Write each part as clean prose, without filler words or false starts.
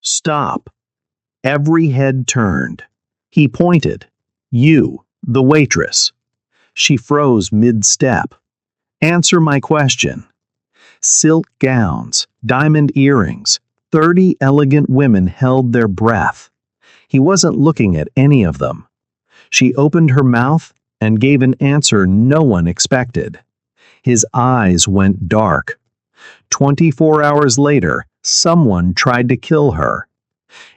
Stop. Every head turned. He pointed. You, the waitress. She froze mid-step. Answer my question. Silk gowns, diamond earrings, 30 elegant women held their breath. He wasn't looking at any of them. She opened her mouth and gave an answer no one expected. His eyes went dark. 24 hours later, someone tried to kill her.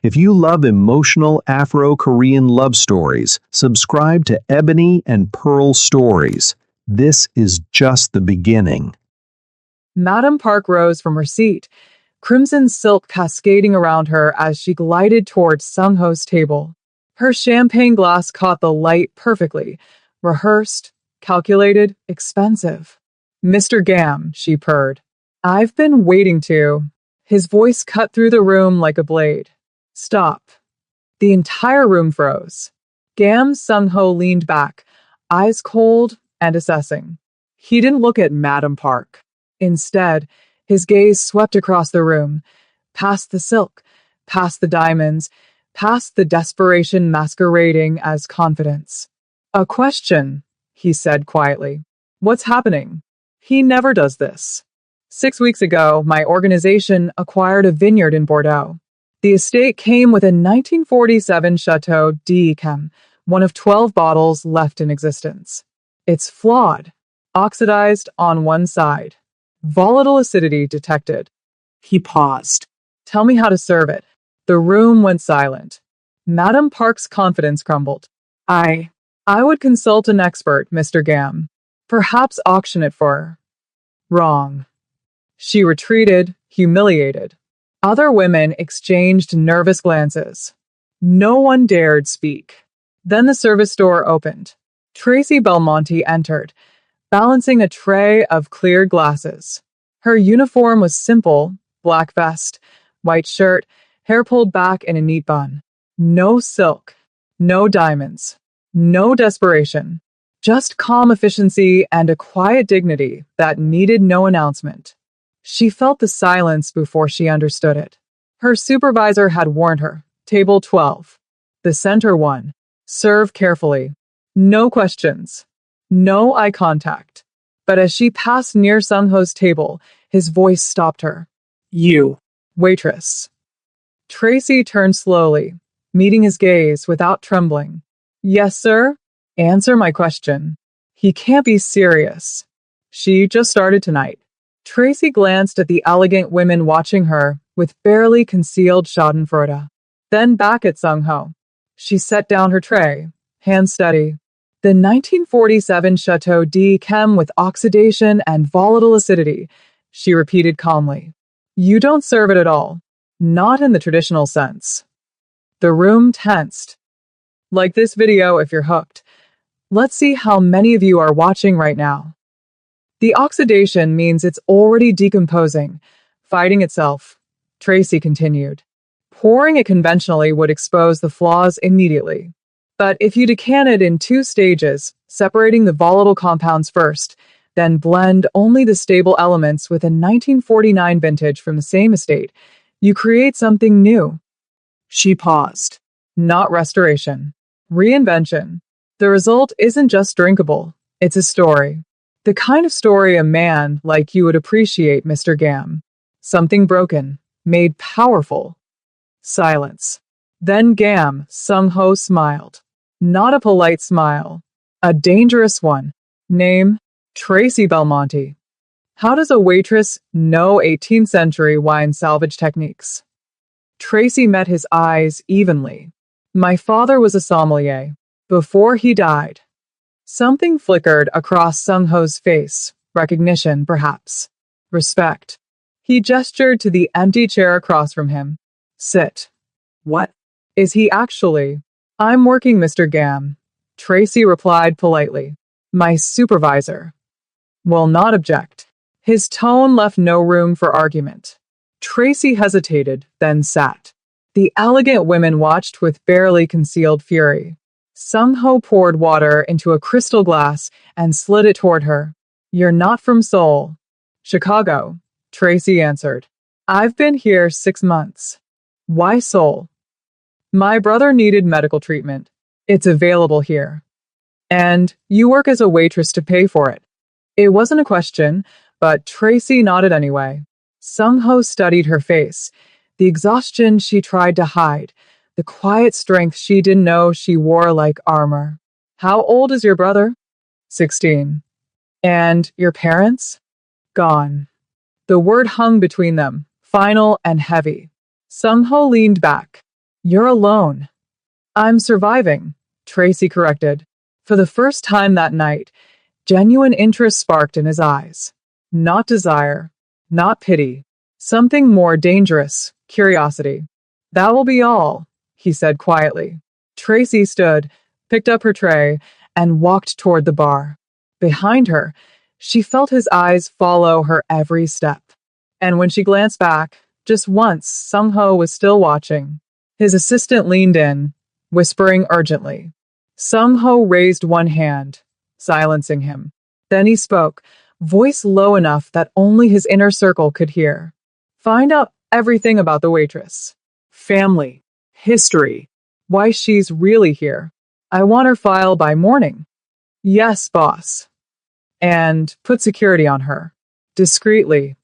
If you love emotional Afro-Korean love stories, subscribe to Ebony and Pearl Stories. This is just the beginning. Madame Park rose from her seat, crimson silk cascading around her as she glided towards Sung-ho's table. Her champagne glass caught the light perfectly, rehearsed, calculated, expensive. "Mr. Gam," she purred. "I've been waiting to." His voice cut through the room like a blade. "Stop." The entire room froze. Gam Sung-ho leaned back, eyes cold and assessing. He didn't look at Madame Park. Instead, his gaze swept across the room, past the silk, past the diamonds, past the desperation masquerading as confidence. "A question," he said quietly. "What's happening?" He never does this. 6 weeks ago, my organization acquired a vineyard in Bordeaux. The estate came with a 1947 Chateau d'Yquem, one of 12 bottles left in existence. It's flawed, oxidized on one side. Volatile acidity detected. He paused. "Tell me how to serve it." The room went silent. Madame Park's confidence crumbled. I would consult an expert, Mr. Gam. Perhaps auction it for." Wrong. She retreated, humiliated. Other women exchanged nervous glances. No one dared speak. Then the service door opened. Tracy Belmonte entered, balancing a tray of clear glasses. Her uniform was simple: black vest, white shirt, hair pulled back in a neat bun. No silk, no diamonds, no desperation. Just calm efficiency and a quiet dignity that needed no announcement. She felt the silence before she understood it. Her supervisor had warned her. Table 12. The center one. Serve carefully. No questions. No eye contact. But as she passed near Sung-ho's table, his voice stopped her. "You, waitress." Tracy turned slowly, meeting his gaze without trembling. "Yes, sir? Answer my question." He can't be serious. "She just started tonight." Tracy glanced at the elegant women watching her with barely concealed schadenfreude, then back at Sung-ho. She set down her tray, hands steady. "The 1947 Chateau d'Yquem with oxidation and volatile acidity," she repeated calmly. "You don't serve it at all. Not in the traditional sense." The room tensed. Like this video if you're hooked. Let's see how many of you are watching right now. "The oxidation means it's already decomposing, fighting itself," Tracy continued. "Pouring it conventionally would expose the flaws immediately. But if you decant it in 2 stages, separating the volatile compounds first, then blend only the stable elements with a 1949 vintage from the same estate, you create something new." She paused. "Not restoration. Reinvention. The result isn't just drinkable, it's a story. The kind of story a man like you would appreciate, Mr. Gam. Something broken, made powerful." Silence. Then Gam Sung-ho smiled. Not a polite smile. A dangerous one. Name: Tracy Belmonte. How does a waitress know 18th century wine salvage techniques? Tracy met his eyes evenly. "My father was a sommelier. Before he died." Something flickered across Sung-ho's face. Recognition, perhaps. Respect. He gestured to the empty chair across from him. "Sit." "What?" "Is he actually?" "I'm working, Mr. Gam," Tracy replied politely. "My supervisor will not object." His tone left no room for argument. Tracy hesitated, then sat. The elegant women watched with barely concealed fury. Sung-ho poured water into a crystal glass and slid it toward her. "You're not from Seoul." "Chicago," Tracy answered. "I've been here 6 months." Why Seoul? My brother needed medical treatment. It's available here. And you work as a waitress to pay for it. It wasn't a question, but Tracy nodded anyway. Sung-ho studied her face, the exhaustion she tried to hide, the quiet strength she didn't know she wore like armor. How old is your brother? 16. And your parents? Gone. The word hung between them, final and heavy. Sung-ho leaned back. You're alone. I'm surviving, Tracy corrected. For the first time that night, genuine interest sparked in his eyes. Not desire, not pity, something more dangerous, curiosity. That will be all, he said quietly. Tracy stood, picked up her tray, and walked toward the bar. Behind her, she felt his eyes follow her every step. And when she glanced back, just once, Sung-ho was still watching. His assistant leaned in, whispering urgently. Sung-ho raised one hand, silencing him. Then he spoke, voice low enough that only his inner circle could hear. Find out everything about the waitress. Family. History. Why she's really here. I want her file by morning. Yes, boss. And put security on her. Discreetly.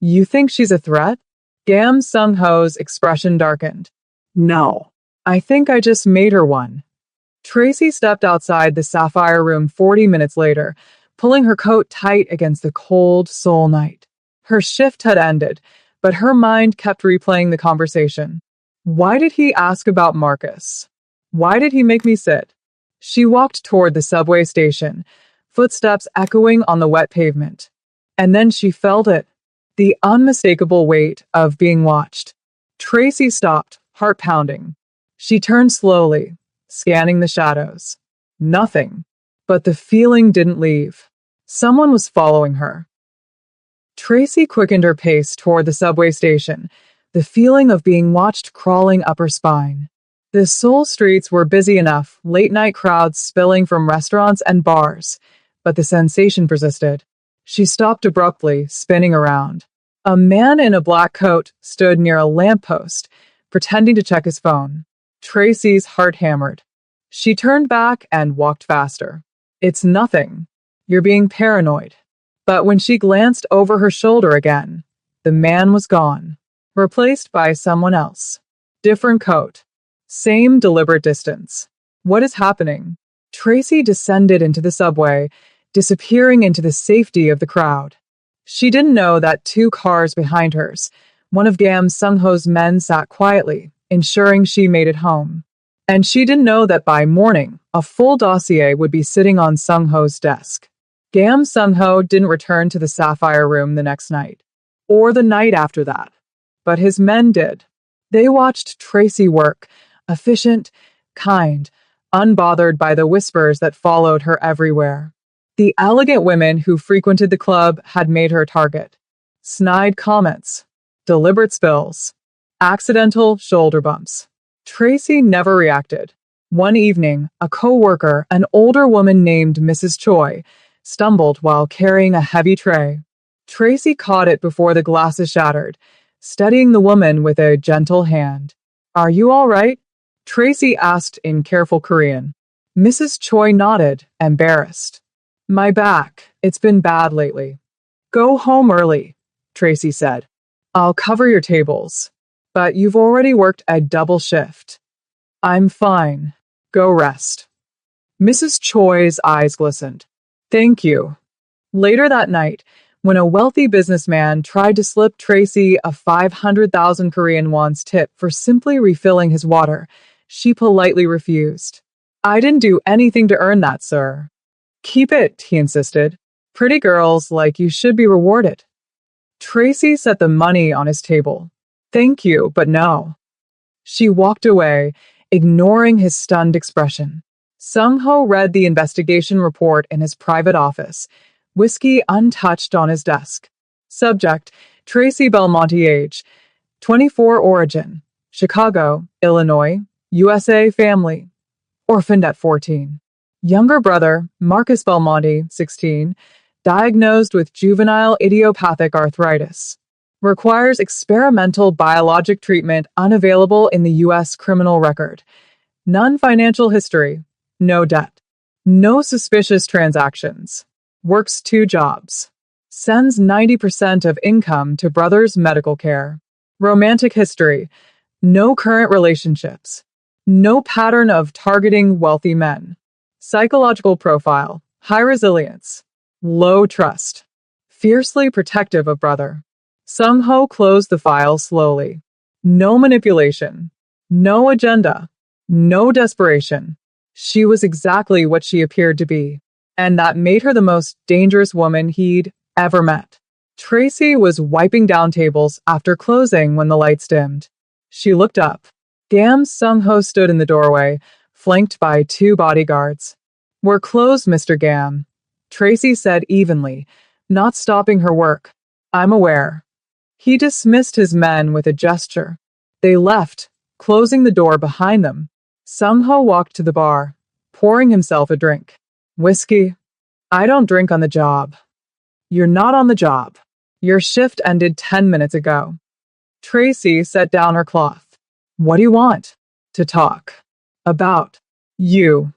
You think she's a threat? Gam Sung-ho's expression darkened. No. I think I just made her one. Tracy stepped outside the Sapphire Room 40 minutes later, pulling her coat tight against the cold Seoul night. Her shift had ended, but her mind kept replaying the conversation. Why did he ask about Marcus? Why did he make me sit? She walked toward the subway station, footsteps echoing on the wet pavement. And then she felt it, the unmistakable weight of being watched. Tracy stopped, heart pounding. She turned slowly, scanning the shadows. Nothing. But the feeling didn't leave. Someone was following her. Tracy quickened her pace toward the subway station, the feeling of being watched crawling up her spine. The Seoul streets were busy enough, late-night crowds spilling from restaurants and bars, but the sensation persisted. She stopped abruptly, spinning around. A man in a black coat stood near a lamppost, pretending to check his phone. Tracy's heart hammered. She turned back and walked faster. It's nothing. You're being paranoid. But when she glanced over her shoulder again, the man was gone, replaced by someone else. Different coat. Same deliberate distance. What is happening? Tracy descended into the subway, disappearing into the safety of the crowd. She didn't know that 2 cars behind hers, one of Gam Sung-ho's men sat quietly, ensuring she made it home. And she didn't know that by morning, a full dossier would be sitting on Sung-ho's desk. Gam Sung-ho didn't return to the Sapphire Room the next night, or the night after that. But his men did. They watched Tracy work, efficient, kind, unbothered by the whispers that followed her everywhere. The elegant women who frequented the club had made her a target. Snide comments, deliberate spills, accidental shoulder bumps. Tracy never reacted. One evening, a co-worker, an older woman named Mrs. Choi, stumbled while carrying a heavy tray. Tracy caught it before the glasses shattered, steadying the woman with a gentle hand. Are you all right? Tracy asked in careful Korean. Mrs. Choi nodded, embarrassed. My back. It's been bad lately. Go home early, Tracy said. I'll cover your tables. But you've already worked a double shift. I'm fine. Go rest. Mrs. Choi's eyes glistened. Thank you. Later that night, when a wealthy businessman tried to slip Tracy a 500,000 Korean wons tip for simply refilling his water, she politely refused. I didn't do anything to earn that, sir. Keep it, he insisted. Pretty girls like you should be rewarded. Tracy set the money on his table. Thank you, but no. She walked away, ignoring his stunned expression. Sung-ho read the investigation report in his private office, whiskey untouched on his desk. Subject, Tracy Belmonte age, 24 origin, Chicago, Illinois, USA family, orphaned at 14. Younger brother, Marcus Belmonte, 16, diagnosed with juvenile idiopathic arthritis. Requires experimental biologic treatment unavailable in the U.S. criminal record. None financial history. No debt. No suspicious transactions. Works 2 jobs. Sends 90% of income to brother's medical care. Romantic history. No current relationships. No pattern of targeting wealthy men. Psychological profile. High resilience. Low trust. Fiercely protective of brother. Sung-ho closed the file slowly. No manipulation. No agenda. No desperation. She was exactly what she appeared to be, and that made her the most dangerous woman he'd ever met. Tracy was wiping down tables after closing when the lights dimmed. She looked up. Gam Sung-ho stood in the doorway, flanked by 2 bodyguards. "We're closed, Mr. Gam," Tracy said evenly, not stopping her work. "I'm aware." He dismissed his men with a gesture. They left, closing the door behind them. Sung-ho walked to the bar, pouring himself a drink. "Whiskey? I don't drink on the job." "You're not on the job. Your shift ended 10 minutes ago." Tracy set down her cloth. "What do you want?" "To talk." "About you."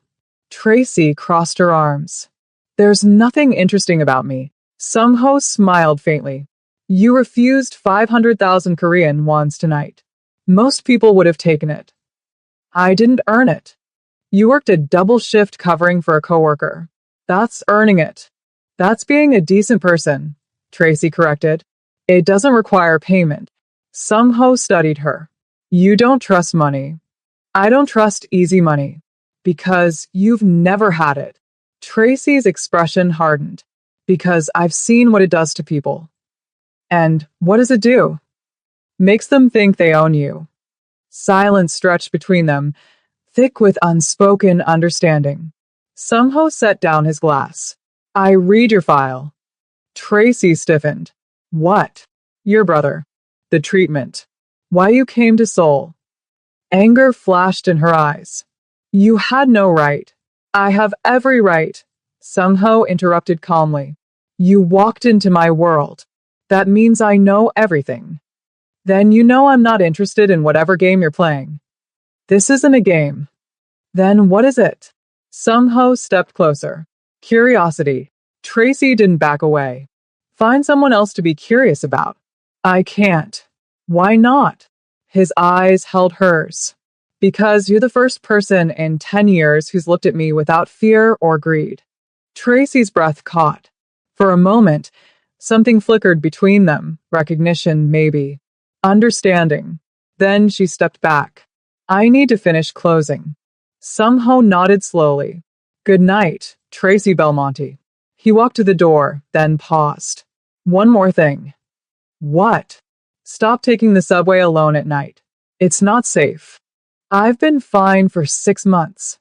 Tracy crossed her arms. "There's nothing interesting about me." Sung-ho smiled faintly. "You refused 500,000 Korean wons tonight. Most people would have taken it." "I didn't earn it." "You worked a double shift covering for a coworker. That's earning it." "That's being a decent person," Tracy corrected. "It doesn't require payment." Sung-ho studied her. "You don't trust money." "I don't trust easy money." "Because you've never had it." Tracy's expression hardened. "Because I've seen what it does to people." "And what does it do?" "Makes them think they own you." Silence stretched between them, thick with unspoken understanding. Sung-ho set down his glass. "I read your file." Tracy stiffened. "What?" "Your brother. The treatment. Why you came to Seoul." Anger flashed in her eyes. "You had no right." "I have every right," Sung-ho interrupted calmly. "You walked into my world. That means I know everything." "Then you know I'm not interested in whatever game you're playing." "This isn't a game." "Then what is it?" Sung-ho stepped closer. "Curiosity." Tracy didn't back away. "Find someone else to be curious about." "I can't." "Why not?" His eyes held hers. "Because you're the first person in 10 years who's looked at me without fear or greed." Tracy's breath caught. For a moment, something flickered between them, recognition maybe, understanding. Then she stepped back. "I need to finish closing." Sung-ho nodded slowly. "Good night, Tracy Belmonte." He walked to the door, then paused. "One more thing." "What?" "Stop taking the subway alone at night. It's not safe." "I've been fine for 6 months."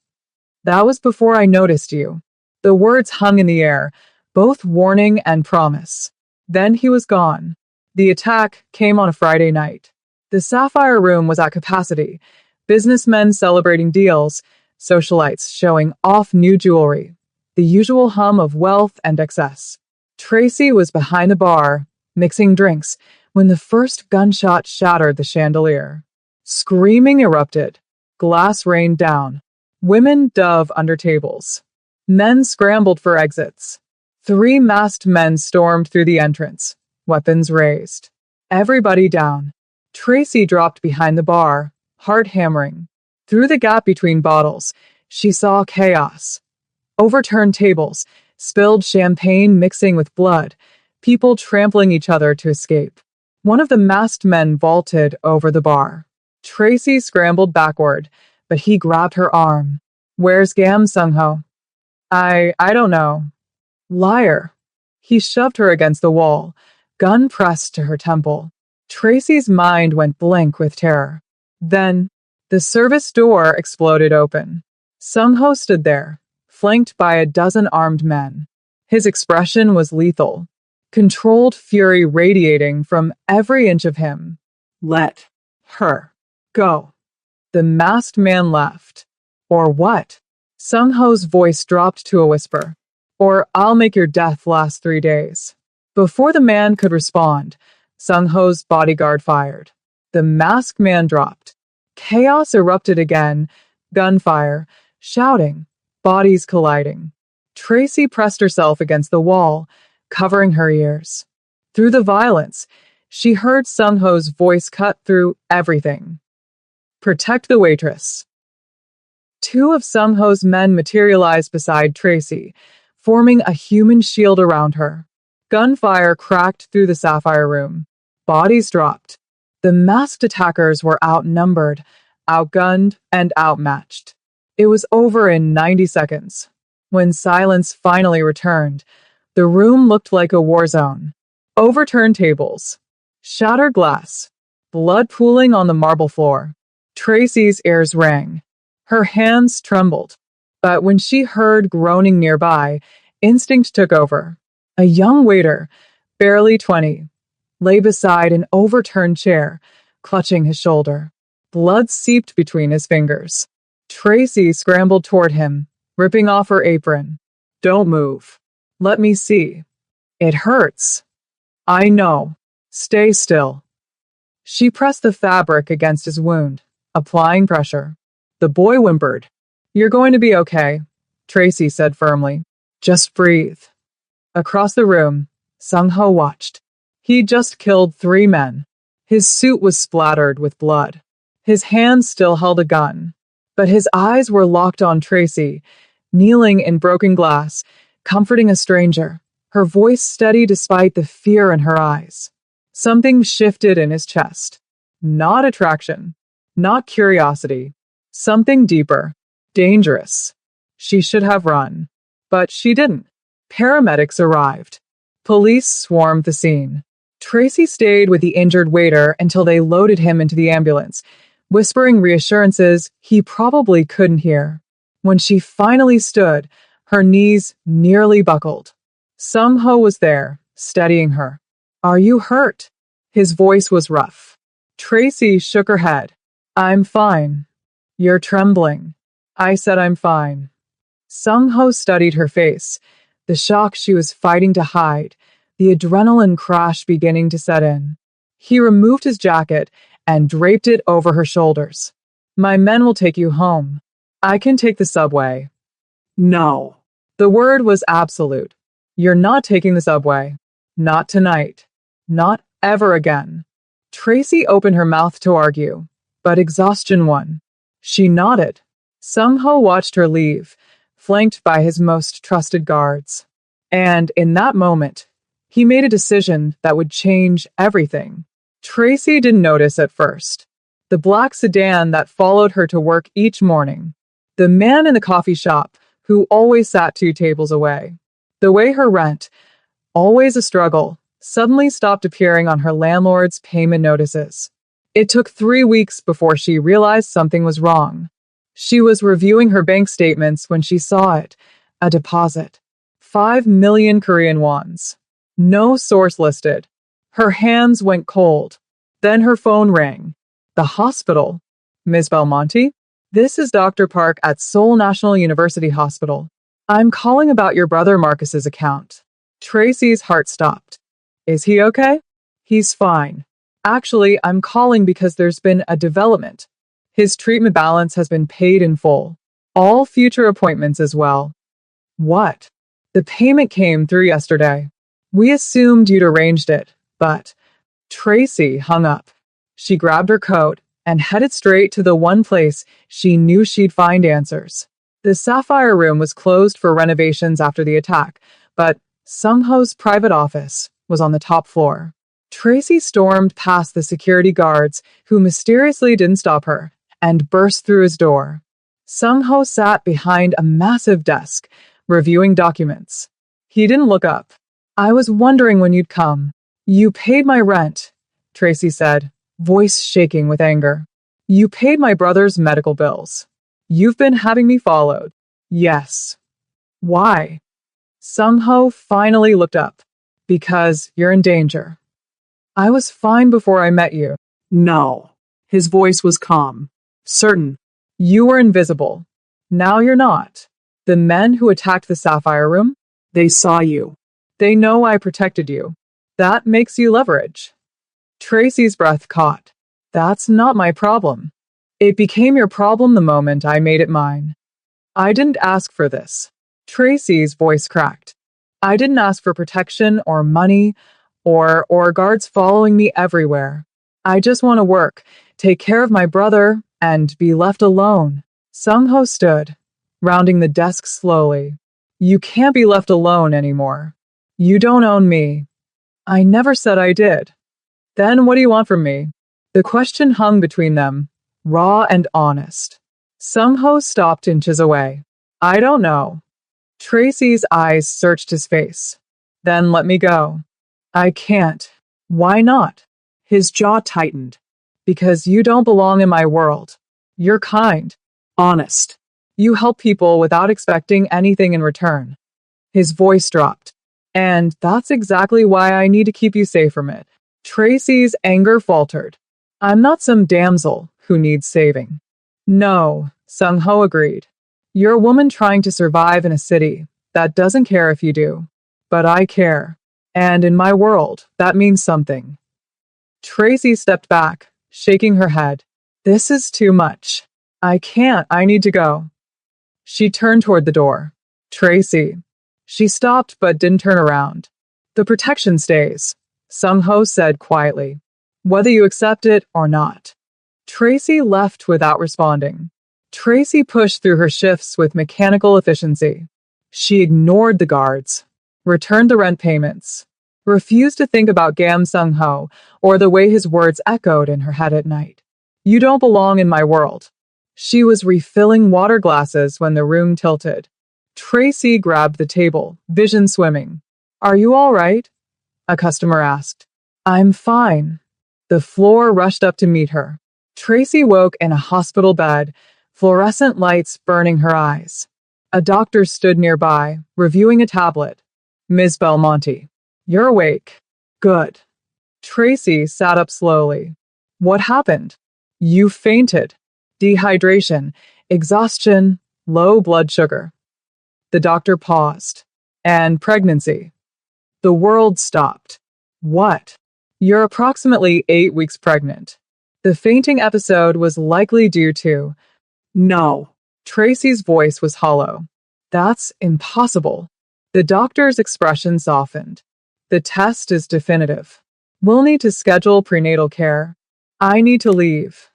"That was before I noticed you." The words hung in the air, both warning and promise. Then he was gone. The attack came on a Friday night. The Sapphire Room was at capacity. Businessmen celebrating deals, socialites showing off new jewelry. The usual hum of wealth and excess. Tracy was behind the bar, mixing drinks, when the first gunshot shattered the chandelier. Screaming erupted. Glass rained down. Women dove under tables. Men scrambled for exits. 3 masked men stormed through the entrance, weapons raised. Everybody down. Tracy dropped behind the bar, heart hammering. Through the gap between bottles, she saw chaos. Overturned tables, spilled champagne mixing with blood, people trampling each other to escape. One of the masked men vaulted over the bar. Tracy scrambled backward, but he grabbed her arm. "Where's Gam Sung-ho?" I don't know." "Liar." He shoved her against the wall, gun pressed to her temple. Tracy's mind went blank with terror. Then, the service door exploded open. Sung-ho stood there, flanked by a dozen armed men. His expression was lethal, controlled fury radiating from every inch of him. "Let her go." The masked man left. "Or what?" Sung-ho's voice dropped to a whisper. "Or I'll make your death last 3 days." Before the man could respond, Sung-ho's bodyguard fired. The masked man dropped. Chaos erupted again, gunfire, shouting, bodies colliding. Tracy pressed herself against the wall, covering her ears. Through the violence, she heard Sung-ho's voice cut through everything. Protect the waitress. Two of Sung-ho's men materialized beside Tracy, forming a human shield around her. Gunfire cracked through the sapphire room. Bodies dropped. The masked attackers were outnumbered, outgunned, and outmatched. It was over in 90 seconds. When silence finally returned, the room looked like a war zone. Overturned tables, shattered glass, blood pooling on the marble floor. Tracy's ears rang. Her hands trembled. But when she heard groaning nearby, instinct took over. A young waiter, barely 20, lay beside an overturned chair, clutching his shoulder. Blood seeped between his fingers. Tracy scrambled toward him, ripping off her apron. Don't move. Let me see. It hurts. I know. Stay still. She pressed the fabric against his wound, applying pressure. The boy whimpered. You're going to be okay, Tracy said firmly. Just breathe. Across the room, Sung-ho watched. He'd just killed 3 men. His suit was splattered with blood. His hands still held a gun, but his eyes were locked on Tracy, kneeling in broken glass, comforting a stranger, her voice steady despite the fear in her eyes. Something shifted in his chest. Not attraction, not curiosity, something deeper, dangerous. She should have run, but she didn't. Paramedics arrived. Police swarmed the scene. Tracy stayed with the injured waiter until they loaded him into the ambulance, whispering reassurances he probably couldn't hear. When she finally stood, her knees nearly buckled. Sung-ho was there, steadying her. Are you hurt? His voice was rough. Tracy shook her head. I'm fine. You're trembling. I said I'm fine. Sung-ho studied her face, the shock she was fighting to hide, the adrenaline crash beginning to set in. He removed his jacket and draped it over her shoulders. My men will take you home. I can take the subway. No. The word was absolute. You're not taking the subway. Not tonight. Not ever again. Tracy opened her mouth to argue, but exhaustion won. She nodded. Sung-ho watched her leave, flanked by his most trusted guards. And in that moment, he made a decision that would change everything. Tracy didn't notice at first. The black sedan that followed her to work each morning. The man in the coffee shop who always sat 2 tables away. The way her rent, always a struggle, suddenly stopped appearing on her landlord's payment notices. It took 3 weeks before she realized something was wrong. She was reviewing her bank statements when she saw it, a deposit. 5 million Korean wons. No source listed. Her hands went cold. Then her phone rang. The hospital. Ms. Belmonte? This is Dr. Park at Seoul National University Hospital. I'm calling about your brother Marcus's account. Tracy's heart stopped. Is he okay? He's fine. Actually, I'm calling because there's been a development. His treatment balance has been paid in full. All future appointments as well. What? The payment came through yesterday. We assumed you'd arranged it, but Tracy hung up. She grabbed her coat and headed straight to the one place she knew she'd find answers. The Sapphire Room was closed for renovations after the attack, but Sung-ho's private office was on the top floor. Tracy stormed past the security guards, who mysteriously didn't stop her, and burst through his door. Sung-ho sat behind a massive desk, reviewing documents. He didn't look up. I was wondering when you'd come. You paid my rent, Tracy said, voice shaking with anger. You paid my brother's medical bills. You've been having me followed. Yes. Why? Sung-ho finally looked up. Because you're in danger. I was fine before I met you. No. His voice was calm. Certain. You were invisible. Now you're not. The men who attacked the Sapphire Room? They saw you. They know I protected you. That makes you leverage. Tracy's breath caught. That's not my problem. It became your problem the moment I made it mine. I didn't ask for this. Tracy's voice cracked. I didn't ask for protection or money or guards following me everywhere. I just want to work, take care of my brother, and be left alone. Sung-ho stood, rounding the desk slowly. You can't be left alone anymore. You don't own me. I never said I did. Then what do you want from me? The question hung between them, raw and honest. Sung-ho stopped inches away. I don't know. Tracy's eyes searched his face. Then let me go. I can't. Why not? His jaw tightened. Because you don't belong in my world. You're kind. Honest. You help people without expecting anything in return. His voice dropped. And that's exactly why I need to keep you safe from it. Tracy's anger faltered. I'm not some damsel who needs saving. No, Sung-ho agreed. You're a woman trying to survive in a city that doesn't care if you do. But I care. And in my world, that means something. Tracy stepped back, shaking her head. This is too much. I can't. I need to go. She turned toward the door. Tracy. She stopped but didn't turn around. The protection stays, Sung-ho said quietly. Whether you accept it or not. Tracy left without responding. Tracy pushed through her shifts with mechanical efficiency. She ignored the guards, returned the rent payments, refused to think about Gam Sung-ho or the way his words echoed in her head at night. You don't belong in my world. She was refilling water glasses when the room tilted. Tracy grabbed the table, vision swimming. Are you all right? A customer asked. I'm fine. The floor rushed up to meet her. Tracy woke in a hospital bed, fluorescent lights burning her eyes. A doctor stood nearby, reviewing a tablet. Ms. Belmonte. You're awake. Good. Tracy sat up slowly. What happened? You fainted. Dehydration, exhaustion, low blood sugar. The doctor paused. And pregnancy. The world stopped. What? You're approximately 8 weeks pregnant. The fainting episode was likely due to... No. Tracy's voice was hollow. That's impossible. The doctor's expression softened. The test is definitive. We'll need to schedule prenatal care. I need to leave.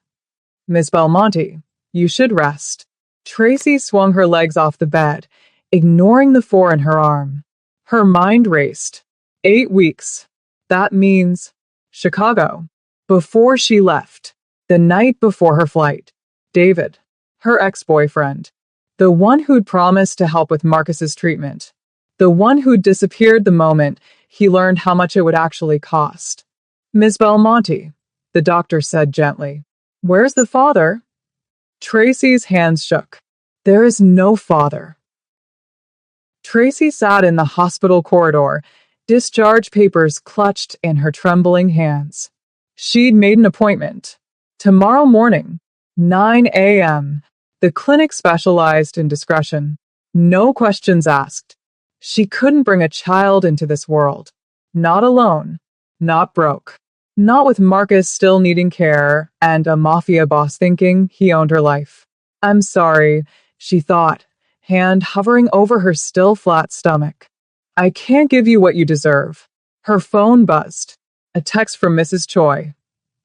Ms. Belmonte, you should rest. Tracy swung her legs off the bed, ignoring the 4 in her arm. Her mind raced. 8 weeks. That means Chicago. Before she left, the night before her flight, David, her ex-boyfriend, the one who'd promised to help with Marcus's treatment, the one who'd disappeared the moment he learned how much it would actually cost. Ms. Belmonte, the doctor said gently. Where's the father? Tracy's hands shook. There is no father. Tracy sat in the hospital corridor, discharge papers clutched in her trembling hands. She'd made an appointment. Tomorrow morning, 9 a.m. The clinic specialized in discretion. No questions asked. She couldn't bring a child into this world. Not alone. Not broke. Not with Marcus still needing care and a Mafia boss thinking he owned her life. I'm sorry, she thought, hand hovering over her still flat stomach. I can't give you what you deserve. Her phone buzzed. A text from Mrs. Choi.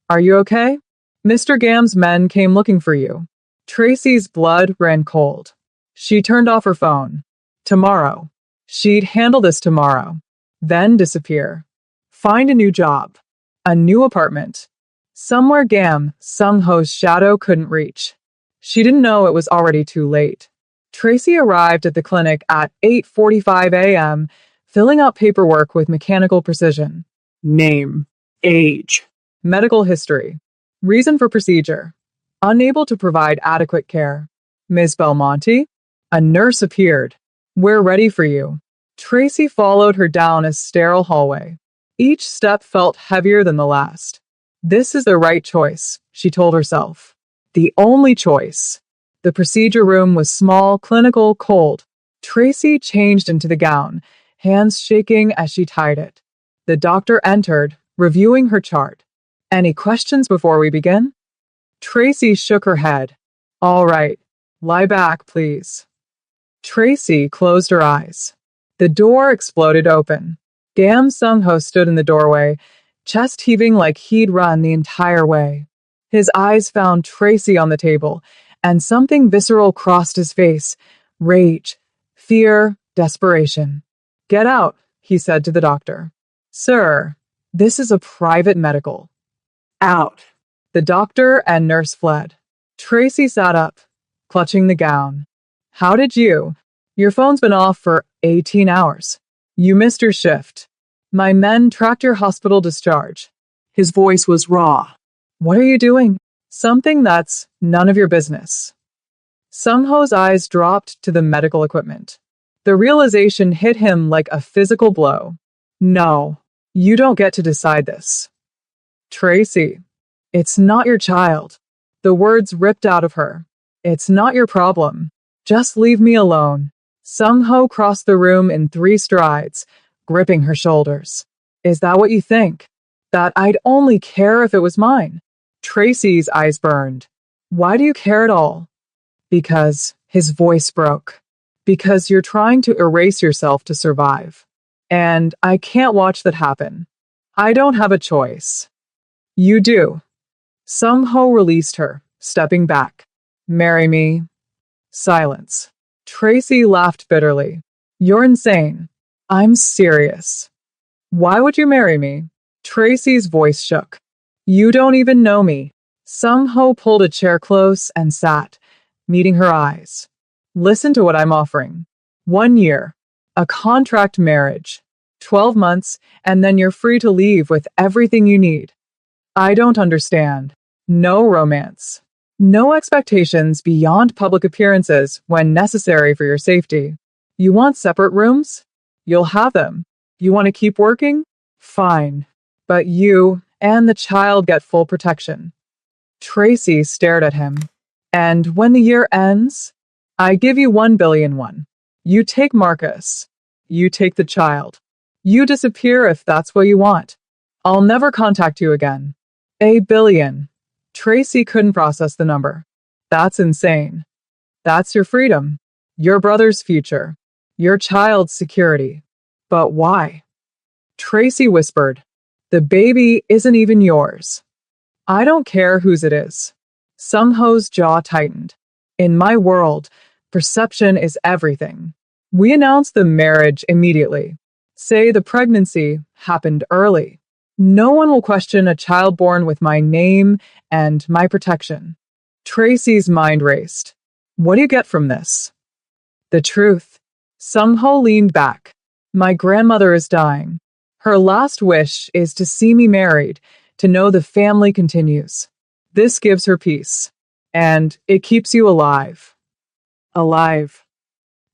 Are you okay? Mr. Gam's men came looking for you. Tracy's blood ran cold. She turned off her phone. Tomorrow. She'd handle this tomorrow. Then disappear. Find a new job. A new apartment. Somewhere Gam Sung-ho's shadow couldn't reach. She didn't know it was already too late. Tracy arrived at the clinic at 8:45 a.m., filling out paperwork with mechanical precision. Name. Age. Medical history. Reason for procedure. Unable to provide adequate care. Ms. Belmonte? A nurse appeared. We're ready for you. Tracy followed her down a sterile hallway. Each step felt heavier than the last. This is the right choice, she told herself. The only choice. The procedure room was small, clinical, cold. Tracy changed into the gown, hands shaking as she tied it. The doctor entered, reviewing her chart. Any questions before we begin? Tracy shook her head. All right, lie back, please. Tracy closed her eyes. The door exploded open. Gam Sung-ho stood in the doorway, chest heaving like he'd run the entire way. His eyes found Tracy on the table, and something visceral crossed his face. Rage, fear, desperation. Get out, he said to the doctor. Sir, this is a private medical. Out. The doctor and nurse fled. Tracy sat up, clutching the gown. How did you? Your phone's been off for 18 hours. You missed your shift. My men tracked your hospital discharge. His voice was raw. What are you doing? Something that's none of your business. Sung-ho's eyes dropped to the medical equipment. The realization hit him like a physical blow. No, you don't get to decide this. Tracy, it's not your child. The words ripped out of her. It's not your problem. Just leave me alone. Sung-ho crossed the room in 3 strides, gripping her shoulders. Is that what you think? That I'd only care if it was mine? Tracy's eyes burned. Why do you care at all? Because his voice broke. Because you're trying to erase yourself to survive. And I can't watch that happen. I don't have a choice. You do. Sung-ho released her, stepping back. Marry me. Silence. Tracy laughed bitterly. You're insane. I'm serious. Why would you marry me? Tracy's voice shook. You don't even know me. Sung-ho pulled a chair close and sat, meeting her eyes. Listen to what I'm offering. 1 year. A contract marriage. 12 months, and then you're free to leave with everything you need. I don't understand. No romance. No expectations beyond public appearances when necessary for your safety. You want separate rooms? You'll have them. You want to keep working? Fine. But you and the child get full protection. Tracy stared at him. And when the year ends, I give you 1 billion won. You take Marcus. You take the child. You disappear if that's what you want. I'll never contact you again. 1 billion. Tracy couldn't process the number. That's insane. That's your freedom. Your brother's future. Your child's security. But why? Tracy whispered, the baby isn't even yours. I don't care whose it is. Sung-ho's jaw tightened. In my world, perception is everything. We announce the marriage immediately. Say the pregnancy happened early. No one will question a child born with my name and my protection. Tracy's mind raced. What do you get from this? The truth. Sung-ho leaned back. My grandmother is dying. Her last wish is to see me married, to know the family continues. This gives her peace. And it keeps you alive. Alive.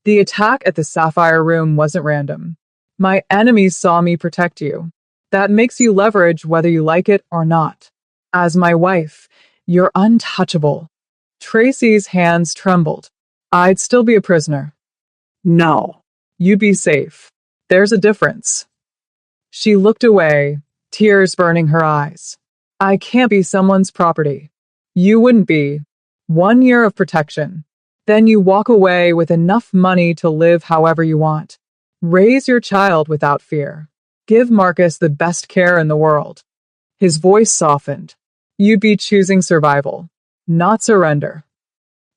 The attack at the Sapphire Room wasn't random. My enemies saw me protect you. That makes you leverage whether you like it or not. As my wife, you're untouchable. Tracy's hands trembled. I'd still be a prisoner. No. You'd be safe. There's a difference. She looked away, tears burning her eyes. I can't be someone's property. You wouldn't be. 1 year of protection. Then you walk away with enough money to live however you want. Raise your child without fear. Give Marcus the best care in the world. His voice softened. You'd be choosing survival, not surrender.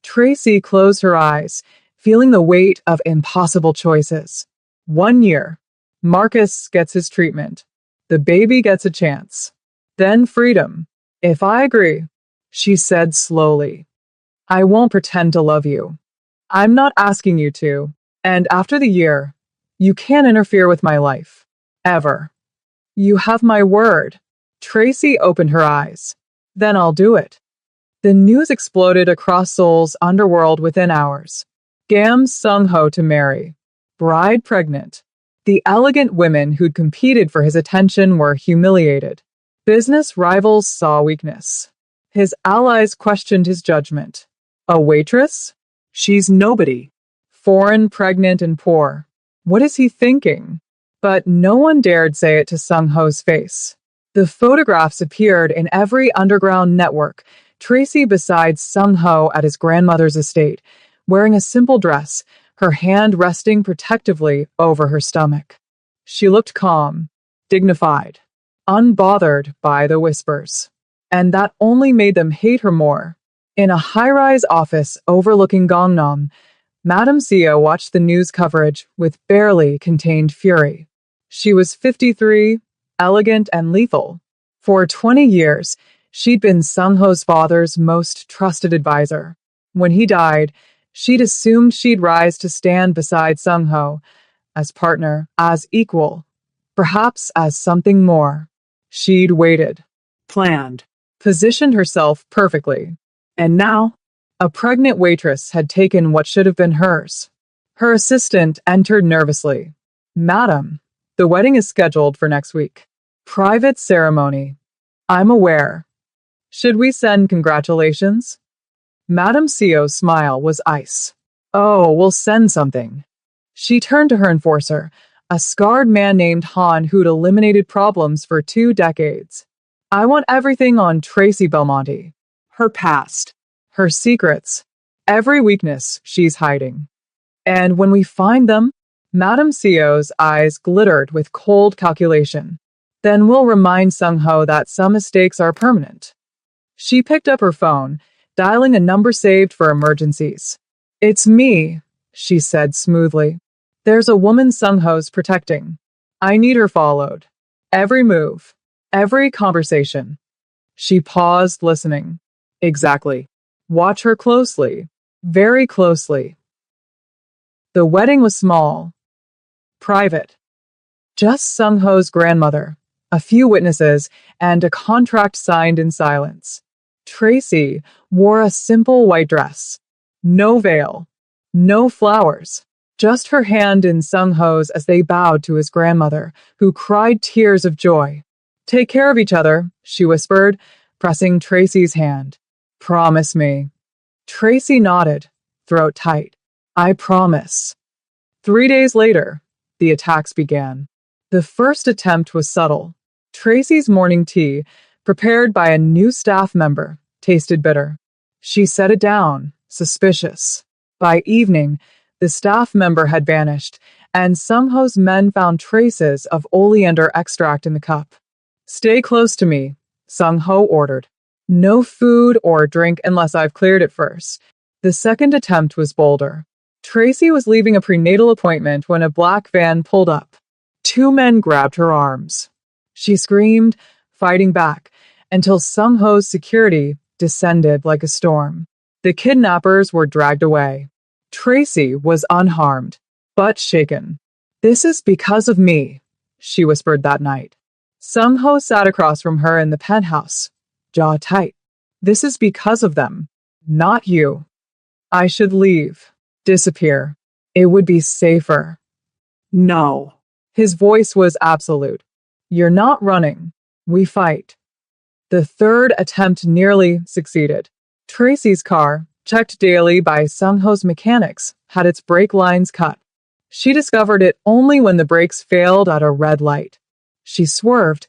Tracy closed her eyes, feeling the weight of impossible choices. 1 year. Marcus gets his treatment. The baby gets a chance. Then freedom. If I agree, she said slowly. I won't pretend to love you. I'm not asking you to. And after the year, you can't interfere with my life. Ever. You have my word. Tracy opened her eyes. Then I'll do it. The news exploded across Seoul's underworld within hours. Gam Sung-ho to marry. Bride pregnant. The elegant women who'd competed for his attention were humiliated. Business rivals saw weakness. His allies questioned his judgment. A waitress? She's nobody. Foreign, pregnant, and poor. What is he thinking? But no one dared say it to Sung-ho's face. The photographs appeared in every underground network. Tracy beside Sung-ho at his grandmother's estate, wearing a simple dress, her hand resting protectively over her stomach. She looked calm, dignified, unbothered by the whispers. And that only made them hate her more. In a high-rise office overlooking Gangnam, Madame Seo watched the news coverage with barely contained fury. She was 53, elegant and lethal. For 20 years, she'd been Sung-ho's father's most trusted advisor. When he died, she'd assumed she'd rise to stand beside Sung-ho, as partner, as equal, perhaps as something more. She'd waited, planned, positioned herself perfectly. And now, a pregnant waitress had taken what should have been hers. Her assistant entered nervously. Madam, the wedding is scheduled for next week. Private ceremony. I'm aware. Should we send congratulations? Madame Seo's smile was ice. Oh, we'll send something. She turned to her enforcer, a scarred man named Han who'd eliminated problems for 2 decades. I want everything on Tracy Belmonte. Her past, her secrets, every weakness she's hiding. And when we find them, Madame Seo's eyes glittered with cold calculation. Then we'll remind Sung-ho that some mistakes are permanent. She picked up her phone, dialing a number saved for emergencies. It's me, she said smoothly. There's a woman Sung-ho's protecting. I need her followed. Every move, every conversation. She paused, listening. Exactly. Watch her closely, very closely. The wedding was small, private. Just Sung-ho's grandmother, a few witnesses, and a contract signed in silence. Tracy wore a simple white dress. No veil, no flowers, just her hand in Sung-ho's as they bowed to his grandmother, who cried tears of joy. Take care of each other, she whispered, pressing Tracy's hand. Promise me. Tracy nodded, throat tight. I promise. 3 days later, the attacks began. The first attempt was subtle. Tracy's morning tea, prepared by a new staff member, tasted bitter. She set it down, suspicious. By evening, the staff member had vanished, and Sung-ho's men found traces of oleander extract in the cup. Stay close to me, Sung-ho ordered. No food or drink unless I've cleared it first. The second attempt was bolder. Tracy was leaving a prenatal appointment when a black van pulled up. 2 men grabbed her arms. She screamed, fighting back, until Sung-ho's security descended like a storm. The kidnappers were dragged away. Tracy was unharmed, but shaken. This is because of me, she whispered that night. Sung-ho sat across from her in the penthouse, jaw tight. This is because of them, not you. I should leave, disappear. It would be safer. No. His voice was absolute. You're not running. We fight. The third attempt nearly succeeded. Tracy's car, checked daily by Sung-ho's mechanics, had its brake lines cut. She discovered it only when the brakes failed at a red light. She swerved,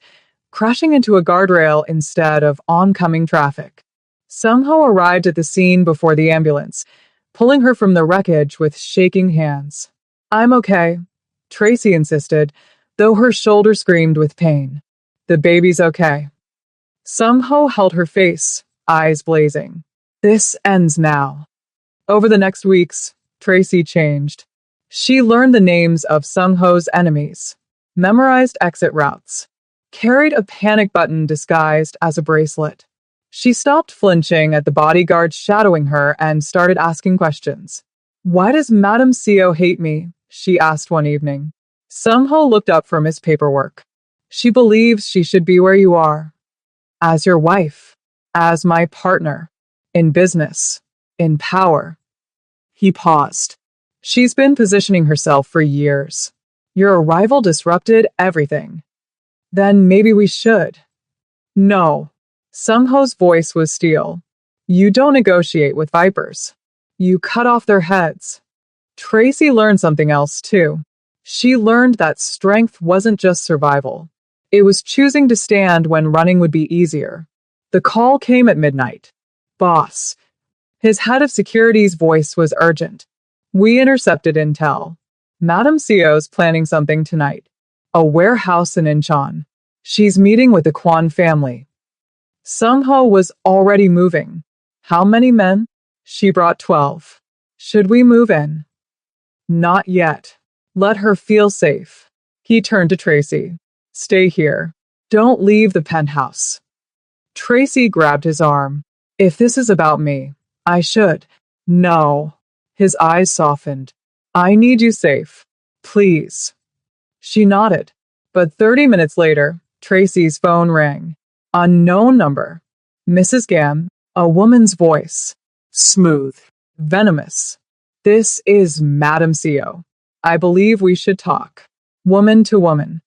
crashing into a guardrail instead of oncoming traffic. Sung-ho arrived at the scene before the ambulance, pulling her from the wreckage with shaking hands. I'm okay, Tracy insisted, though her shoulder screamed with pain. The baby's okay. Sung-ho held her face, eyes blazing. This ends now. Over the next weeks, Tracy changed. She learned the names of Sung-ho's enemies, memorized exit routes, carried a panic button disguised as a bracelet. She stopped flinching at the bodyguards shadowing her and started asking questions. Why does Madame Seo hate me? She asked one evening. Sung-ho looked up from his paperwork. She believes she should be where you are. As your wife, as my partner, in business, in power. He paused. She's been positioning herself for years. Your arrival disrupted everything. Then maybe we should. No. Sung-ho's voice was steel. You don't negotiate with vipers. You cut off their heads. Tracy learned something else, too. She learned that strength wasn't just survival. It was choosing to stand when running would be easier. The call came at midnight. Boss. His head of security's voice was urgent. We intercepted intel. Madame Sio's planning something tonight. A warehouse in Incheon. She's meeting with the Kwan family. Sung-ho was already moving. How many men? She brought 12. Should we move in? Not yet. Let her feel safe. He turned to Tracy. Stay here. Don't leave the penthouse. Tracy grabbed his arm. If this is about me, I should. No. His eyes softened. I need you safe. Please. She nodded. But 30 minutes later, Tracy's phone rang. Unknown number. Mrs. Gam, a woman's voice. Smooth. Venomous. This is Madame Sio. I believe we should talk. Woman to woman.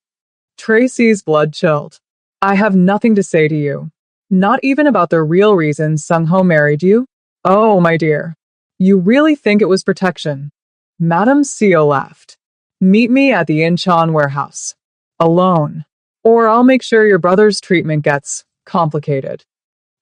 Tracy's blood chilled. I have nothing to say to you. Not even about the real reason Sung-ho married you? Oh, my dear. You really think it was protection? Madame Sio laughed. Meet me at the Incheon warehouse. Alone. Or I'll make sure your brother's treatment gets complicated.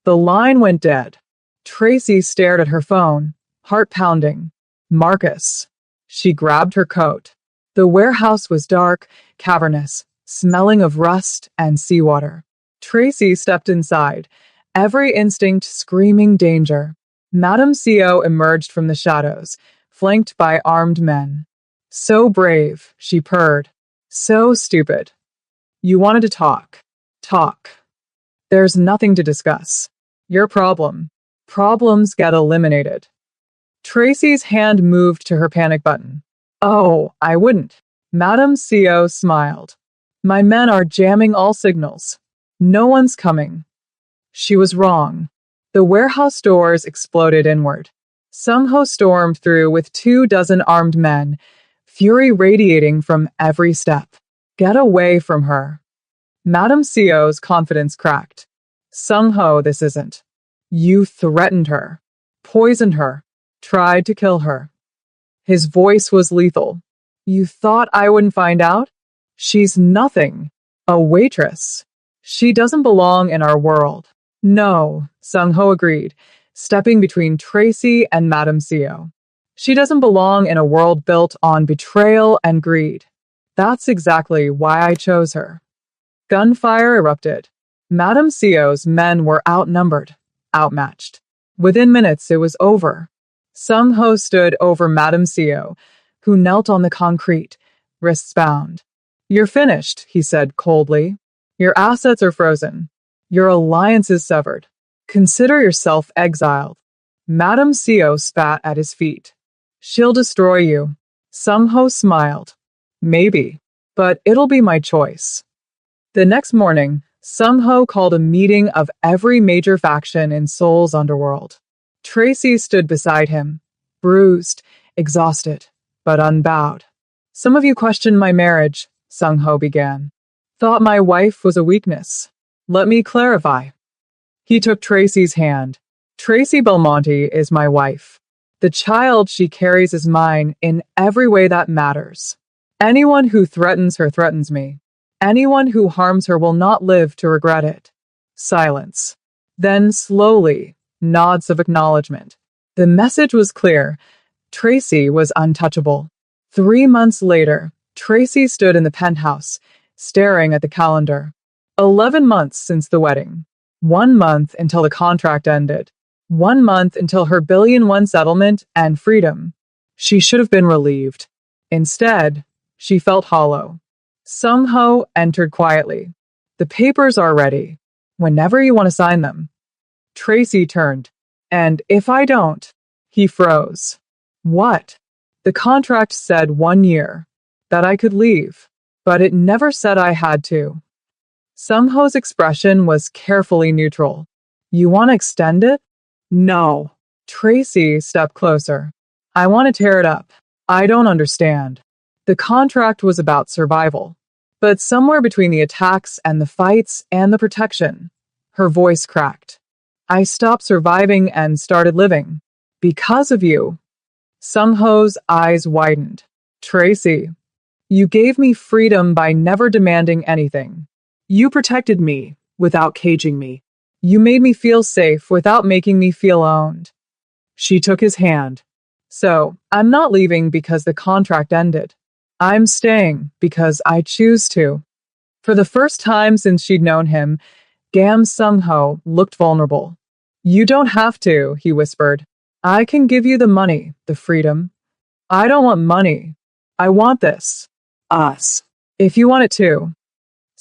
The line went dead. Tracy stared at her phone, heart pounding. Marcus. She grabbed her coat. The warehouse was dark, cavernous, smelling of rust and seawater. Tracy stepped inside, every instinct screaming danger. Madame Sio emerged from the shadows, flanked by armed men. So brave, she purred. So stupid. You wanted to talk. Talk. There's nothing to discuss. Your problem. Problems get eliminated. Tracy's hand moved to her panic button. Oh, I wouldn't. Madame Sio smiled. My men are jamming all signals. No one's coming. She was wrong. The warehouse doors exploded inward. Sung-ho stormed through with 24 armed men, fury radiating from every step. Get away from her. Madame Sio's confidence cracked. Sung-ho, this isn't. You threatened her, poisoned her, tried to kill her. His voice was lethal. You thought I wouldn't find out? She's nothing. A waitress. She doesn't belong in our world. No, Sung-ho agreed, stepping between Tracy and Madame Sio. She doesn't belong in a world built on betrayal and greed. That's exactly why I chose her. Gunfire erupted. Madame Sio's men were outnumbered, outmatched. Within minutes, it was over. Sung-ho stood over Madame Sio, who knelt on the concrete, wrists bound. You're finished, he said coldly. Your assets are frozen. Your alliance is severed. Consider yourself exiled. Madame Sio spat at his feet. She'll destroy you. Sung-ho smiled. Maybe, but it'll be my choice. The next morning, Sung-ho called a meeting of every major faction in Seoul's underworld. Tracy stood beside him, bruised, exhausted, but unbowed. Some of you questioned my marriage, Sung-ho began. Thought my wife was a weakness. Let me clarify. He took Tracy's hand. Tracy Belmonte is my wife. The child she carries is mine in every way that matters. Anyone who threatens her threatens me. Anyone who harms her will not live to regret it. Silence. Then slowly, nods of acknowledgement. The message was clear. Tracy was untouchable. 3 months later, Tracy stood in the penthouse, staring at the calendar. 11 months since the wedding. 1 month until the contract ended. 1 month until her $1 billion settlement and freedom. She should have been relieved. Instead, she felt hollow. Sung-ho entered quietly. The papers are ready. Whenever you want to sign them. Tracy turned. And if I don't? He froze. What? The contract said 1 year. That I could leave. But it never said I had to. Sung-ho's expression was carefully neutral. You want to extend it? No. Tracy stepped closer. I want to tear it up. I don't understand. The contract was about survival. But somewhere between the attacks and the fights and the protection, her voice cracked. I stopped surviving and started living. Because of you. Sung-ho's eyes widened. Tracy, you gave me freedom by never demanding anything. You protected me without caging me. You made me feel safe without making me feel owned. She took his hand. So, I'm not leaving because the contract ended. I'm staying because I choose to. For the first time since she'd known him, Gam Sung-ho looked vulnerable. You don't have to, he whispered. I can give you the money, the freedom. I don't want money. I want this. Us. If you want it too.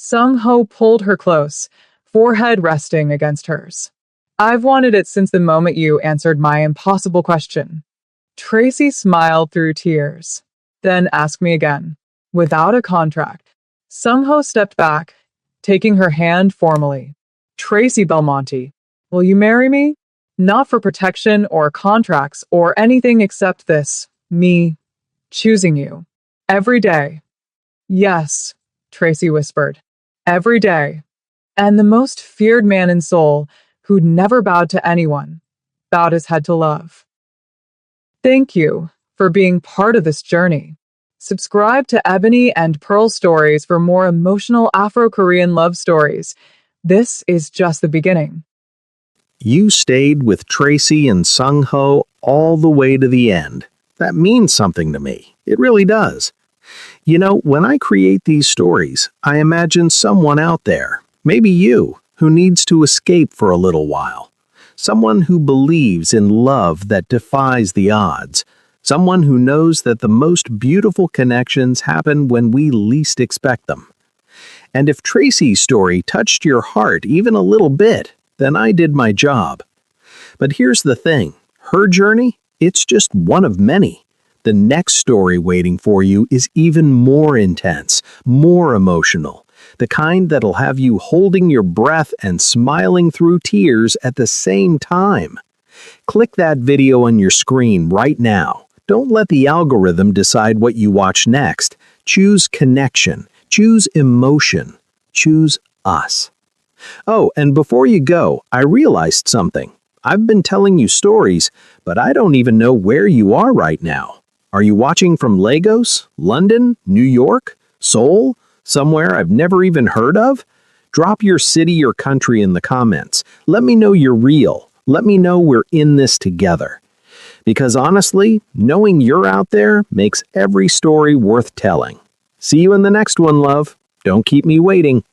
Sung-ho pulled her close, forehead resting against hers. I've wanted it since the moment you answered my impossible question. Tracy smiled through tears. Then ask me again. Without a contract. Sung-ho stepped back, taking her hand formally. Tracy Belmonte, will you marry me? Not for protection or contracts or anything except this, me, choosing you. Every day. Yes, Tracy whispered. Every day. And the most feared man in Seoul, who'd never bowed to anyone, bowed his head to love. Thank you for being part of this journey. Subscribe to Ebony and Pearl Stories for more emotional Afro-Korean love stories. This is just the beginning. You stayed with Tracy and Sung-ho all the way to the end. That means something to me. It really does. You know, when I create these stories, I imagine someone out there, maybe you, who needs to escape for a little while. Someone who believes in love that defies the odds. Someone who knows that the most beautiful connections happen when we least expect them. And if Tracy's story touched your heart even a little bit, then I did my job. But here's the thing. Her journey, it's just one of many. The next story waiting for you is even more intense, more emotional. The kind that'll have you holding your breath and smiling through tears at the same time. Click that video on your screen right now. Don't let the algorithm decide what you watch next. Choose connection. Choose emotion. Choose us. Oh, and before you go, I realized something. I've been telling you stories, but I don't even know where you are right now. Are you watching from Lagos, London, New York, Seoul, somewhere I've never even heard of? Drop your city or country in the comments. Let me know you're real. Let me know we're in this together. Because honestly, knowing you're out there makes every story worth telling. See you in the next one, love. Don't keep me waiting.